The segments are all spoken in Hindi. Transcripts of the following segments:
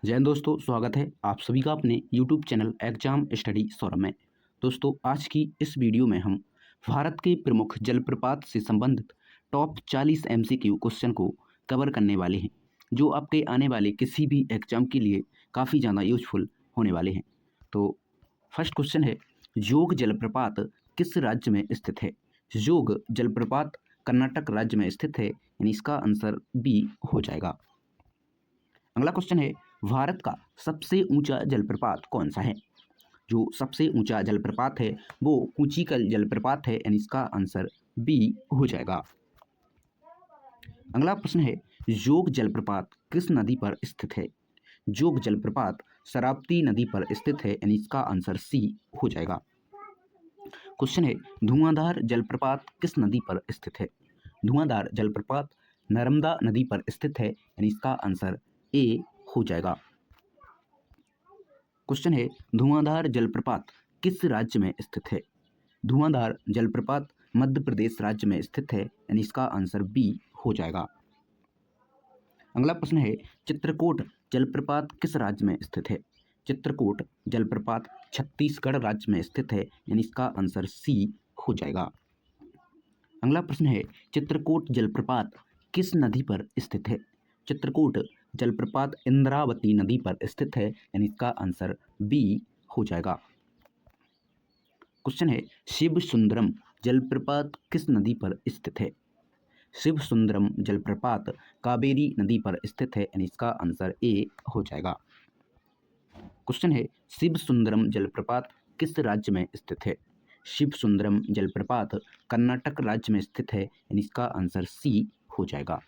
जय हिंद दोस्तों, स्वागत है आप सभी का अपने YouTube channel exam study Saurabh में। दोस्तों, आज की इस वीडियो में हम भारत के प्रमुख जलप्रपात से संबंधित टॉप 40 MCQ क्वेश्चन को कवर करने वाले हैं, जो आपके आने वाले किसी भी एग्जाम के लिए काफ़ी ज़्यादा यूजफुल होने वाले हैं। तो फर्स्ट क्वेश्चन है, जोग जलप्रपात किस राज्य में स्थित है? जोग जलप्रपात कर्नाटक राज्य में स्थित है, यानी इसका आंसर बी हो जाएगा। अगला क्वेश्चन है, भारत का सबसे ऊंचा जलप्रपात कौन सा है? जो सबसे ऊंचा जलप्रपात है वो ऊंचीकल जलप्रपात है, यानी इसका आंसर बी हो जाएगा। अगला प्रश्न है, जोग जलप्रपात किस नदी पर स्थित है? जोग जलप्रपात शरावती नदी पर स्थित है, यानी इसका आंसर सी हो जाएगा। क्वेश्चन है, धुआंधार जलप्रपात किस नदी पर स्थित है? धुआंधार जलप्रपात नर्मदा नदी पर स्थित है, यानी इसका आंसर ए हो जाएगा। क्वेश्चन है, धुआंधार जलप्रपात किस राज्य में स्थित है? धुआंधार जलप्रपात मध्य प्रदेश राज्य में स्थित है, यानी इसका आंसर बी हो जाएगा। अगला प्रश्न है, चित्रकूट जलप्रपात किस राज्य में स्थित है? चित्रकूट जलप्रपात छत्तीसगढ़ राज्य में स्थित है, यानी इसका आंसर सी हो जाएगा। अगला प्रश्न है, चित्रकूट जलप्रपात किस नदी पर स्थित है? चित्रकूट जलप्रपात इंद्रावती नदी पर स्थित है, यानी इसका आंसर बी हो जाएगा। क्वेश्चन है, शिव सुंदरम जलप्रपात किस नदी पर स्थित है? शिव सुंदरम जलप्रपात कावेरी नदी पर स्थित है, यानी इसका आंसर ए हो जाएगा। क्वेश्चन है, शिव सुंदरम जलप्रपात किस राज्य में स्थित है? शिव सुंदरम जलप्रपात कर्नाटक राज्य में स्थित है, यानी इसका आंसर सी हो जाएगा।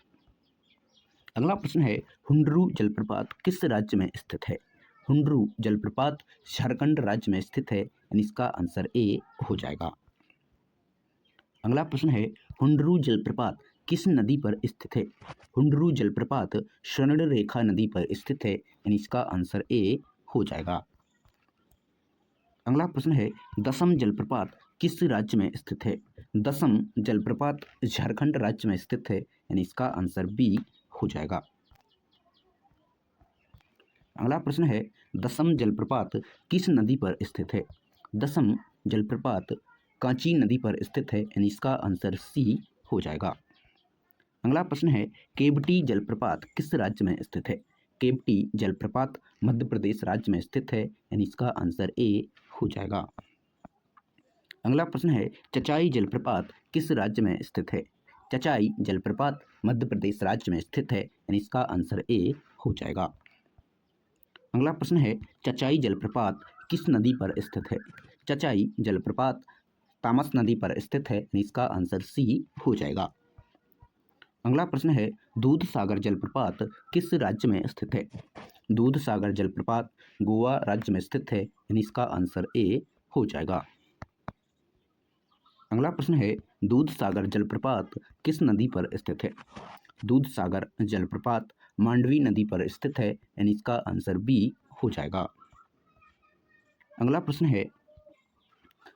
अगला प्रश्न है, हुंडरू जलप्रपात किस राज्य में स्थित है? हुंडरू जलप्रपात झारखंड राज्य में स्थित है, यानी इसका आंसर ए हो जाएगा। अगला प्रश्न है, हुंडरू जलप्रपात किस नदी पर स्थित है? हुंडरू जलप्रपात स्वर्णरेखा नदी पर स्थित है, यानी इसका आंसर ए हो जाएगा। अगला प्रश्न है, दसम जलप्रपात किस राज्य में स्थित है? दसम जलप्रपात झारखंड राज्य में स्थित है, यानी इसका आंसर बी हो जाएगा। अगला प्रश्न है, दसम जलप्रपात किस नदी पर स्थित है? दसम जलप्रपात कांची नदी पर स्थित है, यानी इसका आंसर सी हो जाएगा। अगला प्रश्न है, केवटी जलप्रपात किस राज्य में स्थित है? केवटी जलप्रपात मध्य प्रदेश राज्य में स्थित है, यानी इसका आंसर ए हो जाएगा। अगला प्रश्न है, चचाई जलप्रपात किस राज्य में स्थित है? चचाई जलप्रपात मध्य प्रदेश राज्य में स्थित है, यानी इसका आंसर ए हो जाएगा। अगला प्रश्न है, चचाई जलप्रपात किस नदी पर स्थित है? चचाई जलप्रपात तामस नदी पर स्थित है, यानी इसका आंसर सी हो जाएगा। अगला प्रश्न है, दूध सागर जलप्रपात किस राज्य में स्थित है? दूध सागर जलप्रपात गोवा राज्य में स्थित है, यानी इसका आंसर ए हो जाएगा। अगला प्रश्न है, दूध सागर जलप्रपात किस नदी पर स्थित है? दूध सागर जलप्रपात मांडवी नदी पर स्थित है, यानी इसका आंसर बी हो जाएगा। अगला प्रश्न है,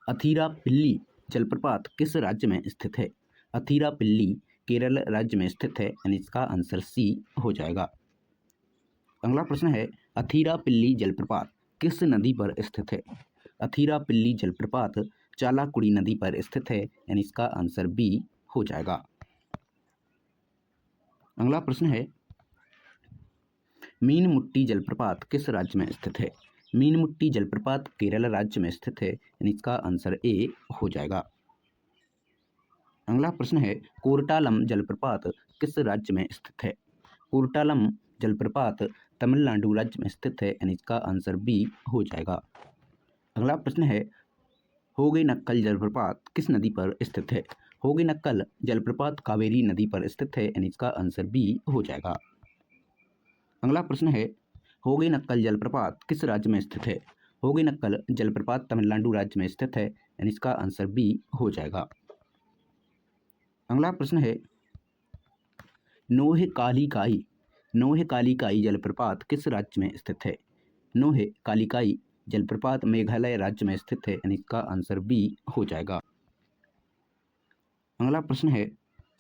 अथीरापिल्ली जलप्रपात किस राज्य में स्थित है? अथीरापिल्ली केरल राज्य में स्थित है, यानी इसका आंसर सी हो जाएगा। अगला प्रश्न है, अथीरापिल्ली जलप्रपात किस नदी पर स्थित है? अथीरापिल्ली जलप्रपात चालाकुड़ी नदी पर स्थित है, यानी इसका आंसर बी हो जाएगा। अगला प्रश्न है, मीनमुट्टी जलप्रपात किस राज्य में स्थित है? मीनमुट्टी जलप्रपात केरल राज्य में स्थित है, यानी इसका आंसर ए हो जाएगा। अगला प्रश्न है, कोर्टालम जलप्रपात किस राज्य में स्थित है? कोर्टालम जलप्रपात तमिलनाडु राज्य में स्थित है, यानी इसका आंसर बी हो जाएगा। अगला प्रश्न है, होगेनक्कल जलप्रपात किस नदी पर स्थित है? होगेनक्कल जलप्रपात कावेरी नदी पर स्थित है, यानी इसका आंसर बी हो जाएगा। अगला प्रश्न है, होगेनक्कल जलप्रपात किस राज्य में स्थित है? होगेनक्कल जलप्रपात तमिलनाडु राज्य में स्थित है, यानी इसका आंसर बी हो जाएगा। अगला प्रश्न है, नोहे कालिकाई जलप्रपात किस राज्य में स्थित है? नोहे कालिकाई जलप्रपात मेघालय राज्य में स्थित है, यानी इसका आंसर बी हो जाएगा। अगला प्रश्न है,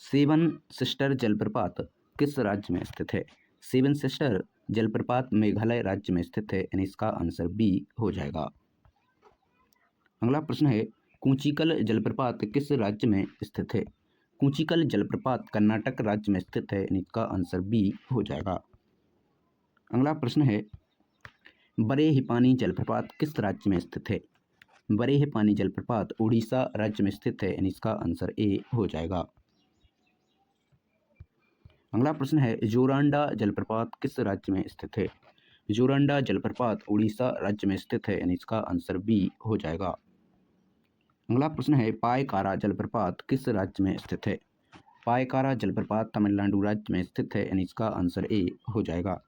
सेवन सिस्टर जलप्रपात किस राज्य में स्थित है? सेवन सिस्टर जलप्रपात मेघालय राज्य में स्थित है, यानी इसका आंसर बी हो जाएगा। अगला प्रश्न है, कूचिकल जलप्रपात किस राज्य में स्थित है? कूचिकल जलप्रपात कर्नाटक राज्य में स्थित है, यानी इसका आंसर बी हो जाएगा। अगला प्रश्न है, बड़े हिपानी जलप्रपात किस राज्य में स्थित है? बड़े हिपानी जलप्रपात उड़ीसा राज्य में स्थित है, यानी इसका आंसर ए हो जाएगा। अगला प्रश्न है, जोरांडा जलप्रपात किस राज्य में स्थित है? जोरांडा जलप्रपात उड़ीसा राज्य में स्थित है, यानी इसका आंसर बी हो जाएगा। अगला प्रश्न है, पायकारा जलप्रपात किस राज्य में स्थित है? पायकारा जलप्रपात तमिलनाडु राज्य में स्थित है, यानी इसका आंसर ए हो जाएगा।